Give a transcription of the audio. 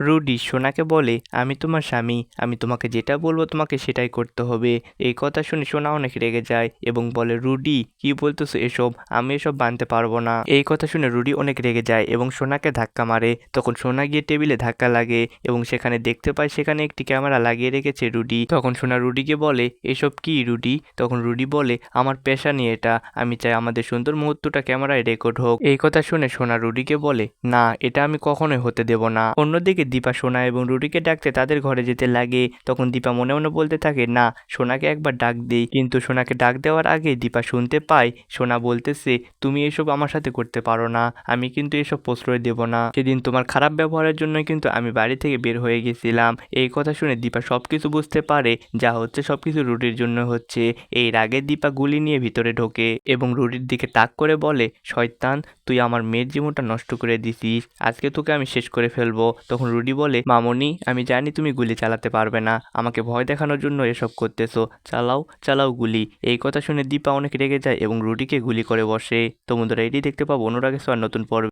Rudi সোনাকে বলে, আমি তোমার স্বামী, আমি তোমাকে যেটা বলবো তোমাকে সেটাই করতে হবে। এই কথা শুনে সোনা অনেক রেগে যায় এবং বলে, রুডি কি বলতেছো এসব, আমি এসব মানতে পারবো না। এই কথা শুনে রুডি অনেক রেগে যায় এবং সোনাকে ধাক্কা মারে। তখন সোনা গিয়ে টেবিলে ধাক্কা লাগে এবং সেখানে দেখতে পায় সেখানে একটি ক্যামেরা লাগিয়ে রেখেছে রুডি। তখন সোনা রুডিকে বলে, এসব কি রুডি? তখন রুডি বলে, আমার পেশা নিয়ে এটা, আমি চাই আমাদের সুন্দর মুহূর্তটা ক্যামেরায় রেকর্ড হোক। এই কথা শুনে সোনা রুডিকে বলে, না এটা আমি কখনোই হতে দেব না। অন্যদিকে দীপা সোনা এবং রুডিকে ডাকতে তাদের ঘরে যেতে লাগে। তখন দীপা মনে মনে বলতে থাকে, না সোনাকে একবার ডাক দেই। কিন্তু সোনাকে ডাক দেওয়ার আগে দীপা শুনতে পায় সোনা বলতেছে, তুমি এসব আমার সাথে করতে পারো না, আমি কিন্তু এসব প্রশ্রয় দেব না। সেদিন তোমার খারাপ ব্যবহারের জন্য কিন্তু আমি বাড়ি থেকে বের হয়ে গেছিলাম। এই কথা শুনে দীপা সবকিছু বুঝতে পারে, যা হচ্ছে সবকিছু রুডির জন্য হচ্ছে। এই রাগে দীপা গুলি নিয়ে ভিতরে ঢোকে এবং রুডির দিকে তাক করে বলে, শয়তান, তুই আমার মেয়ের জীবনটা নষ্ট করে দিছিস, আজকে তোকে আমি শেষ করে ফেলবো। তখন রুডি বলে, মামনি আমি জানি তুমি গুলি চালাতে পারবে না, আমাকে ভয় দেখানোর জন্য এসব করতেছো, চালাও চালাও গুলি। এই কথা শুনে দীপা অনেক রেগে যায় এবং রুডিকে গুলি করে বসে। তো বন্ধুরা এটি দেখতে পাবো অনুরাগের ছোঁয়ার নতুন পর্ব।